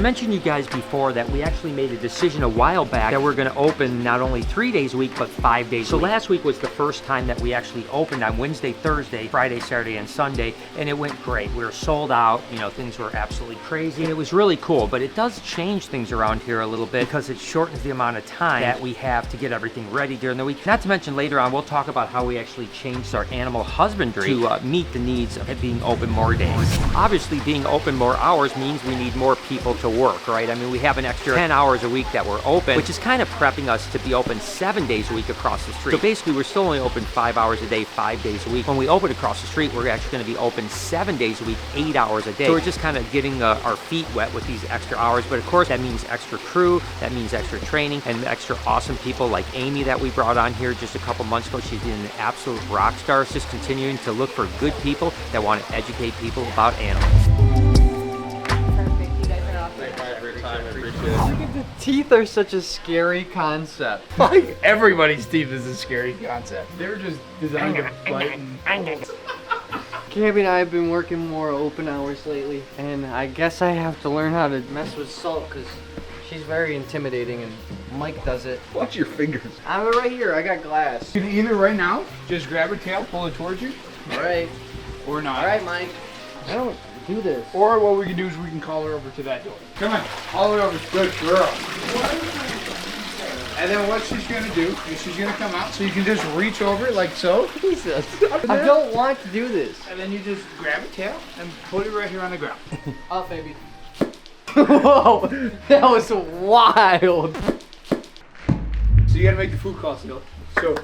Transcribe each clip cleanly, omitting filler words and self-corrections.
mentioned you guys before that we actually made a decision a while back that we're gonna open not only 3 days a week, but 5 days a week. So last week was the first time that we actually opened on Wednesday, Thursday, Friday, Saturday, and Sunday, and it went great. We were sold out, you know, things were absolutely crazy. It was really cool, but it does change things around here a little bit because it shortens the amount of time that we have to get everything ready during the week. Not to mention later on, we'll talk about how we actually changed our animal husbandry to meet the needs of it being open more days. Obviously, being open more hours means we need more people to work, right? I mean, we have an extra 10 hours a week that we're open, which is kind of prepping us to be open 7 days a week across the street. So basically, we're still only open 5 hours a day, 5 days a week. When we open across the street, we're actually going to be open 7 days a week, 8 hours a day. So we're just kind of getting our feet wet with these extra hours. But of course, that means extra crew, that means extra training, and extra awesome people like Amy that we brought on here just a couple months ago. She's been an absolute rock star. It's just continuing to look for good people that want to educate people about animals. Look at the teeth are such a scary concept. Like everybody's teeth is a scary concept. They're just designed to bite and... Gabby and I have been working more open hours lately, and I guess I have to learn how to mess with Salt because she's very intimidating and Mike does it. Watch your fingers. I'm right here, I got glass. You can either right now just grab her tail, pull it towards you. Alright. Or not. Alright, Mike. I don't do this. Or what we can do is we can call her over to that door. Come on, all the way over. Good girl. And then what she's gonna do is she's gonna come out, so you can just reach over like so. Jesus. I don't want to do this. And then you just grab a tail and put it right here on the ground. Up, baby. Whoa, that was wild. So you gotta make the food call still. So.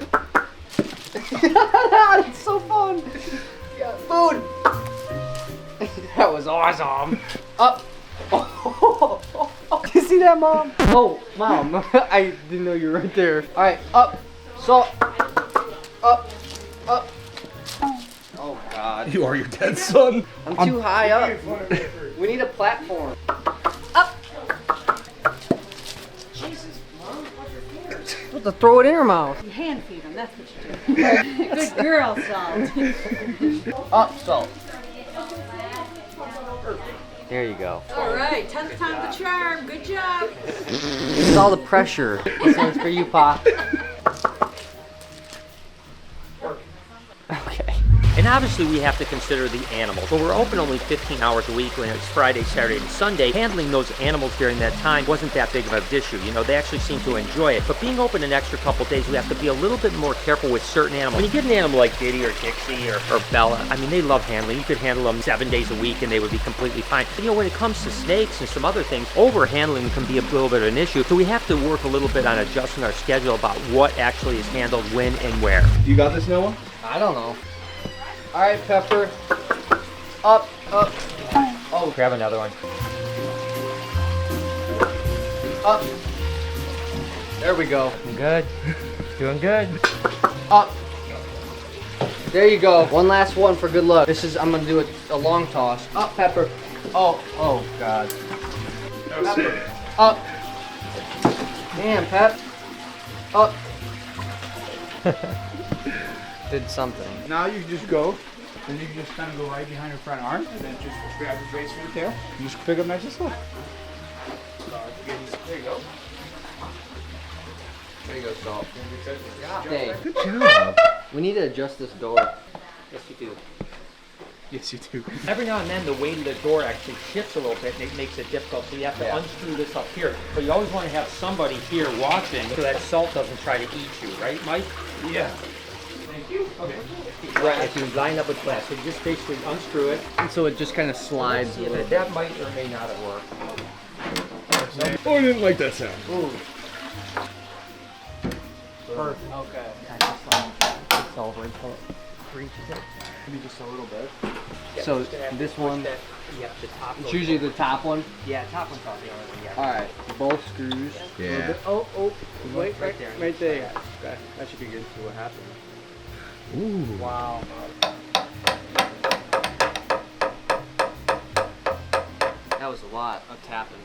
It's so fun. Yeah, food. That was awesome. Up. You see that, Mom? Oh, Mom. I didn't know you were right there. All right, up. Salt. Up. Up. Oh, God. You are your dead son. I'm too high up. We need a platform. Up. Jesus, Mom. Watch your fingers. Supposed to throw it in her mouth. You hand feed them, that's what you do. Good girl, Salt. Up, Salt. There you go. All right, 10th time the charm. Good job. This is all the pressure. This one's for you, Pa. Okay. And obviously we have to consider the animals. When we're open only 15 hours a week when it's Friday, Saturday, and Sunday, handling those animals during that time wasn't that big of an issue. You know, they actually seem to enjoy it. But being open an extra couple days, we have to be a little bit more careful with certain animals. When you get an animal like Diddy or Dixie or Bella, I mean, they love handling. You could handle them 7 days a week and they would be completely fine. But, you know, when it comes to snakes and some other things, over-handling can be a little bit of an issue. So we have to work a little bit on adjusting our schedule about what actually is handled when and where. You got this, Noah? I don't know. All right, Pepper. Up, up. Oh, Grab another one. up. There we go. Good. Doing good. Up. There you go. One last one for good luck. This is, I'm gonna do a long toss. Up, Pepper. Oh, oh God. Pepper. Up. Damn, Pep. Up. Did something. Now you just go, and you can just kind of go right behind her front arm, and then just grab the base of the tail, and just pick up nice and slow. There you go. There you go, Salt. Dang. Good job. We need to adjust this door. Yes, you do. Yes, you do. Every now and then the weight of the door actually shifts a little bit and it makes it difficult, so you have to unscrew this up here. But you always want to have somebody here watching so that Salt doesn't try to eat you, right, Mike? Yeah. Thank you. Okay. Right, if you line up with glass, so you just basically unscrew it. And so it just kind of slides a Yeah, little. that might or may not have worked. Oh, I didn't like that sound. Ooh. Perfect. Okay. It's over until it reaches it. Maybe just a little bit. Yeah, So just gonna have to this push one, that, yeah, the top. it's usually the top one. Yeah, top one's probably the only one, yeah. All right, both screws. Yeah. Oh, oh, wait, Right there. right there. Okay, that should be good. See what happens. Ooh. Wow. That was a lot of tapping.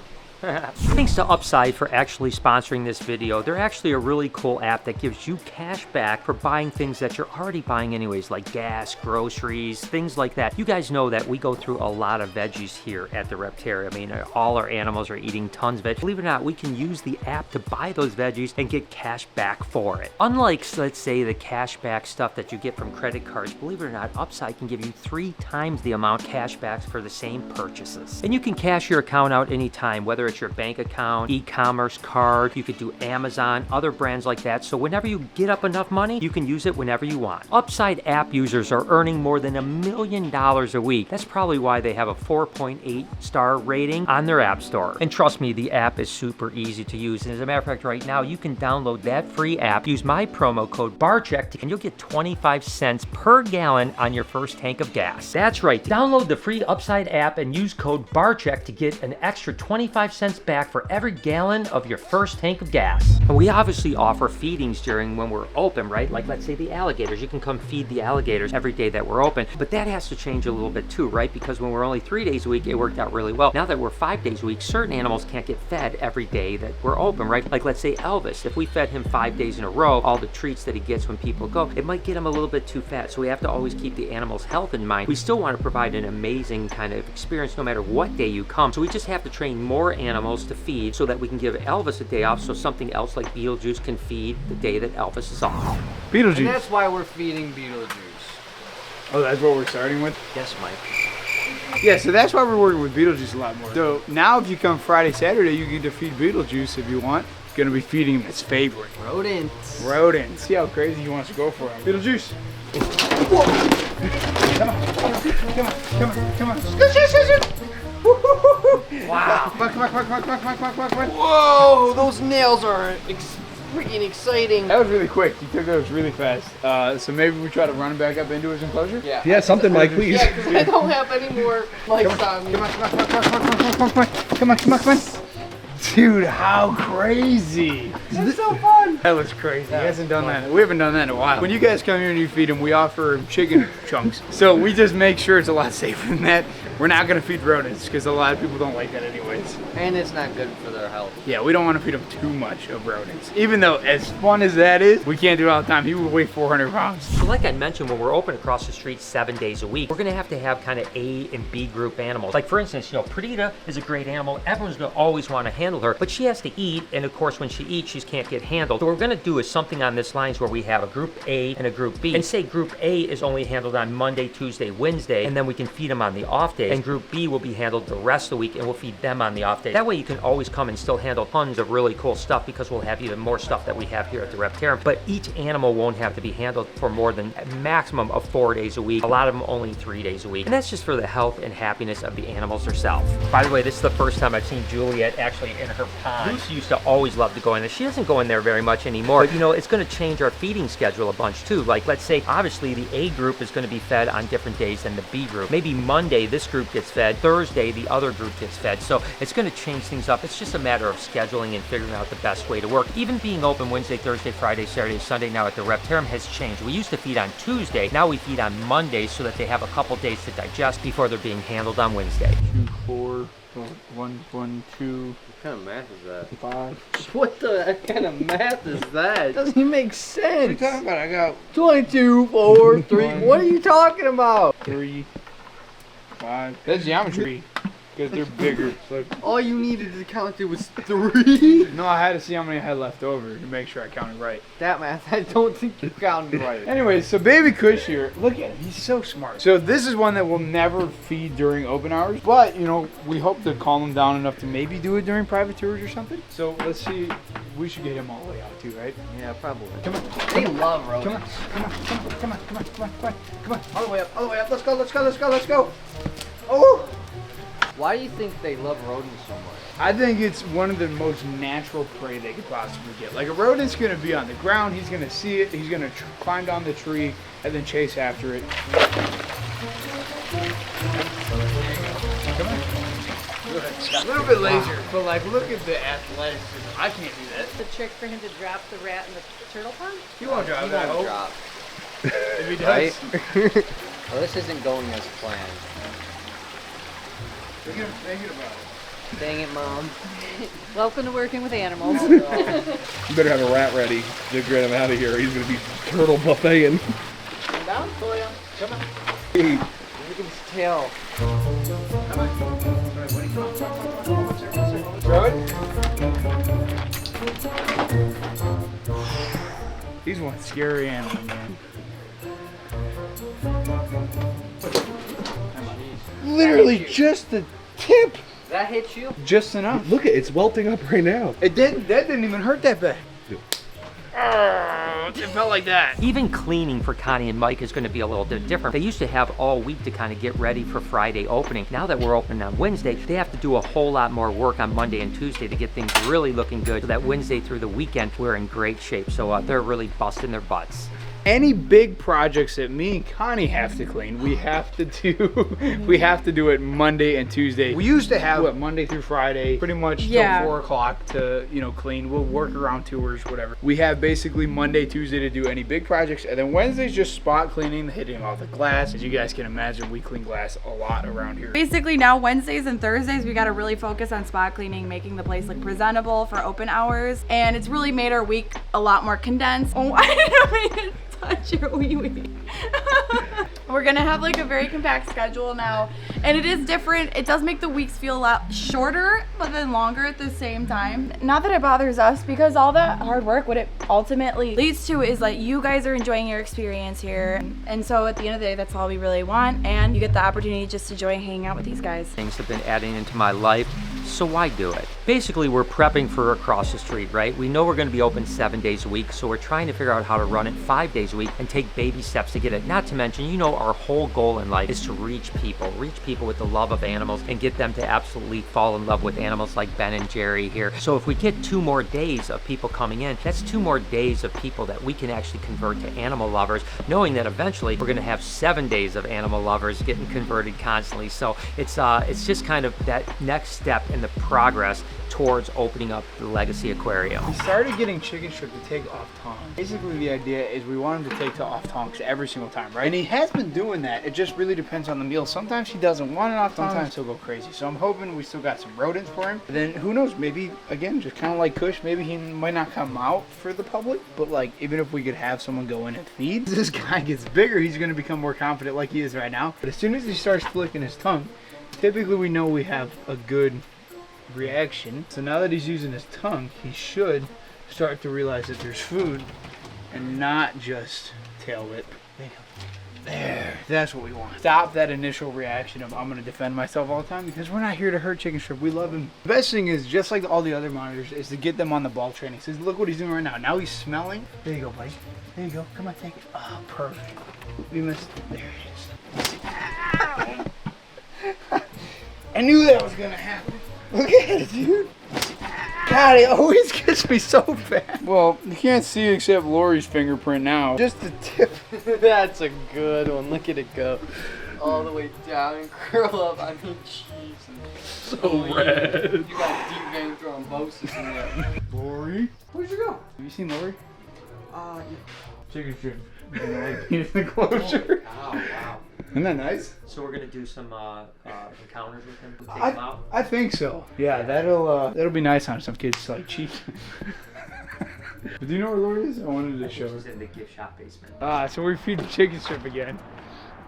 Thanks to Upside for actually sponsoring this video. They're actually a really cool app that gives you cash back for buying things that you're already buying anyways, like gas, groceries, things like that. You guys know that we go through a lot of veggies here at the Reptarium. I mean, all our animals are eating tons of it. Believe it or not, we can use the app to buy those veggies and get cash back for it. Unlike, let's say, the cash back stuff that you get from credit cards, believe it or not, Upside can give you 3 times the amount cash backs for the same purchases. And you can cash your account out anytime, whether it's your bank account, e-commerce card, you could do Amazon, other brands like that. So whenever you get up enough money, you can use it whenever you want. Upside app users are earning more than $1 million a week. That's probably why they have a 4.8 star rating on their app store. And trust me, the app is super easy to use. And as a matter of fact, right now, you can download that free app, use my promo code Barczyk, and you'll get 25 cents per gallon on your first tank of gas. That's right. Download the free Upside app and use code Barczyk to get an extra 25 cents back for every gallon of your first tank of gas. And we obviously offer feedings during when we're open, right? Like let's say the alligators, you can come feed the alligators every day that we're open, but that has to change a little bit too, right? Because when we're only 3 days a week, it worked out really well. Now that we're 5 days a week, certain animals can't get fed every day that we're open, right? Like let's say Elvis, if we fed him 5 days in a row, all the treats that he gets when people go, it might get him a little bit too fat. So we have to always keep the animal's health in mind. We still want to provide an amazing kind of experience no matter what day you come. So we just have to train more animals to feed so that we can give Elvis a day off so something else like Beetlejuice can feed the day that Elvis is off. Beetlejuice. And that's why we're feeding Beetlejuice. Oh, that's what we're starting with? Yes, Mike. Yeah, so that's why we're working with Beetlejuice a lot more. So now if you come Friday, Saturday, you get to feed Beetlejuice if you want. Gonna be feeding him his favorite. Rodents. Rodents. See how crazy he wants to go for him. Beetlejuice. Whoa. Come on, come on. Wow. Come on. Whoa, those nails are freaking exciting. That was really quick. You took those really fast. So maybe we try to run him back up into his enclosure? Yeah. Yeah, something, Mike, please. Yeah, because I don't have any more lights on me. Come on. Dude, how crazy. It's so fun. That was crazy. He hasn't done that. We haven't done that in a while. When you guys come here and you feed him, we offer him chicken chunks. So we just make sure it's a lot safer than that. We're not going to feed rodents because a lot of people don't like that anyways. And it's not good for their health. Yeah, we don't want to feed him too much of rodents. Even though as fun as that is, we can't do it all the time. He would weigh 400 pounds. So like I mentioned, when we're open across the street 7 days a week, we're gonna have to have kind of A and B group animals. Like for instance, you know, Perdita is a great animal. Everyone's gonna always want to handle her, but she has to eat, and of course when she eats, she can't get handled. So what we're gonna do is something on this lines where we have a group A and a group B, and say group A is only handled on Monday, Tuesday, Wednesday, and then we can feed them on the off days, and group B will be handled the rest of the week, and we'll feed them on the off day. That way you can always come and still handle tons of really cool stuff because we'll have even more stuff that we have here at the Reptarium. But each animal won't have to be handled for more than a maximum of 4 days a week. A lot of them only 3 days a week. And that's just for the health and happiness of the animals herself. By the way, this is the first time I've seen Juliet actually in her pond. She used to always love to go in there. She doesn't go in there very much anymore. But you know, it's going to change our feeding schedule a bunch too. Like let's say, obviously the A group is going to be fed on different days than the B group. Maybe Monday this group gets fed, Thursday the other group gets fed. So it's going to change things up. It's just a matter of scheduling and figuring out the best way to work. Even being open Wednesday, Thursday, Friday, Saturday, Sunday now at the Reptarium has changed. We used to feed on Tuesday. Now we feed on Monday so that they have a couple days to digest before they're being handled on Wednesday. 2, 4, 1, 2. What kind of math is that? 5. What the heck kind of math is that? Doesn't even make sense. What are you talking about? I got 22, 4, 3. What are you talking about? 3, 5. That's geometry. Because they're bigger. So All you needed to count to was 3. no, I had to see how many I had left over to make sure I counted right. That math, I don't think you counted right. Anyway, so Baby Kush here, look at him, he's so smart. So this is one that we'll never feed during open hours, but you know, we hope to calm him down enough to maybe do it during private tours or something. So let's see, we should get him all the way out too, right? Yeah, probably. Come on. They love rodents. Come on. All the way up. Let's go. Oh! Why do you think they love rodents so much? I think it's one of the most natural prey they could possibly get. Like a rodent's gonna be on the ground, he's gonna see it, he's gonna climb down the tree and then chase after it. Come on. A little bit lazier, but like look at the athleticism. I can't do that. The trick for him to drop the rat in the turtle pond? He won't drop He that. won't drop. If he does. Right? Well, this isn't going as planned. Look at him thinking about it. Dang it, Mom. Welcome to working with animals. You better have a rat ready to get him out of here. He's gonna be turtle buffeting. Come down, Toya. Come on. Hey, Look at his tail. Come on. Throw it. He's one scary animal, man. Literally just the tip. That hit you? Just enough. look at it's welting up right now. It didn't. That didn't even hurt that bad. It felt like that. Even cleaning for Connie and Mike is going to be a little bit different. They used to have all week to kind of get ready for Friday opening. Now that we're open on Wednesday, they have to do a whole lot more work on Monday and Tuesday to get things really looking good. So that Wednesday through the weekend, we're in great shape. So they're really busting their butts. Any big projects that me and Connie have to clean, we have to do. We have to do it Monday and Tuesday. We used to have Monday through Friday, pretty much till 4 o'clock to clean. We'll work around tours, whatever. We have basically Monday, Tuesday to do any big projects, and then Wednesday's just spot cleaning, hitting all the glass. As you guys can imagine, we clean glass a lot around here. Basically now Wednesdays and Thursdays we got to really focus on spot cleaning, making the place look presentable for open hours, and it's really made our week a lot more condensed. Oh, I didn't mean to touch your wee wee. We're gonna have like a very compact schedule now, and it is different. It does make the weeks feel a lot shorter but then longer at the same time. Not that it bothers us, because all that hard work, what it ultimately leads to is like you guys are enjoying your experience here, and so at the end of the day that's all we really want, and you get the opportunity just to enjoy hanging out with these guys. Things have been adding into my life, so why do it? Basically, we're prepping for across the street, right? We know we're going to be open 7 days a week, so we're trying to figure out how to run it 5 days a week and take baby steps to get it. Not to mention, our whole goal in life is to reach people with the love of animals and get them to absolutely fall in love with animals like Ben and Jerry here. So if we get 2 more days of people coming in, that's 2 more days of people that we can actually convert to animal lovers, knowing that eventually we're going to have 7 days of animal lovers getting converted constantly. So it's just kind of that next step in the progress towards opening up the Legacy Aquarium. We started getting Chicken Strip to take off tongues. Basically, the idea is we want him to take off tongues every single time, right? And he has been doing that. It just really depends on the meal. Sometimes he doesn't want it off tongues. Sometimes he'll go crazy. So I'm hoping we still got some rodents for him. But then who knows? Maybe, again, just kind of like Kush, maybe he might not come out for the public. But like, even if we could have someone go in and feed, this guy gets bigger, he's going to become more confident like he is right now. But as soon as he starts flicking his tongue, typically we know we have a good reaction. So now that he's using his tongue, he should start to realize that there's food and not just tail whip. There, that's what we want. Stop that initial reaction of I'm gonna defend myself all the time, because we're not here to hurt Chicken Strip. We love him. The best thing is, just like all the other monitors, is to get them on the ball training. So look what he's doing right now. Now he's smelling. There you go, buddy. There you go. Come on, take it. Oh, perfect. We missed. There it is. I knew that was gonna happen. Look at it, dude. God, it always gets me so bad. Well, you can't see except Lori's fingerprint now. Just the tip. That's a good one. Look at it go. All the way down and curl up. I mean, jeez. So red. You got deep vein thrombosis in there. Lori? Where'd you go? Have you seen Lori? Yeah. Chicken Strip. Like penis enclosure. Oh, wow. Isn't that nice? So we're gonna do some encounters with him. Take him out. I think so. Yeah, that'll be nice on some kids like cheap. Do you know where Lori is? I wanted to show her. She's in the gift shop basement. So we feed Chicken Strip again.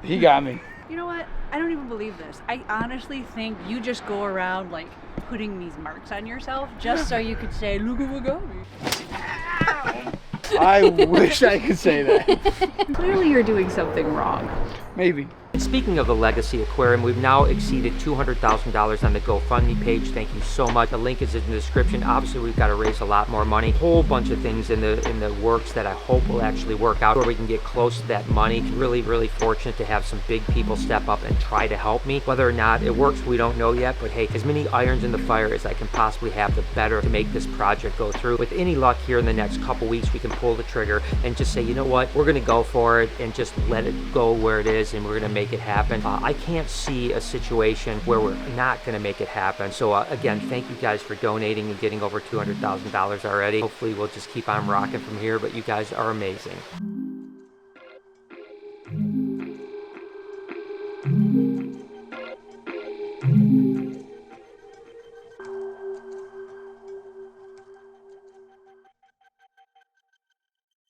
He got me. You know what? I don't even believe this. I honestly think you just go around like putting these marks on yourself just so you could say, look at what got me. I wish I could say that. Clearly you're doing something wrong. Maybe. And speaking of the Legacy Aquarium, we've now exceeded $200,000 on the GoFundMe page. Thank you so much. The link is in the description. Obviously, we've got to raise a lot more money. A whole bunch of things in the works that I hope will actually work out where we can get close to that money. Really, really fortunate to have some big people step up and try to help me. Whether or not it works, we don't know yet. But hey, as many irons in the fire as I can possibly have, the better to make this project go through. With any luck here in the next couple weeks, we can pull the trigger and just say, you know what, we're going to go for it and just let it go where it is, and we're going to make it happen. I can't see a situation where we're not going to make it happen. So again, thank you guys for donating and getting over $200,000 already. Hopefully we'll just keep on rocking from here, but you guys are amazing.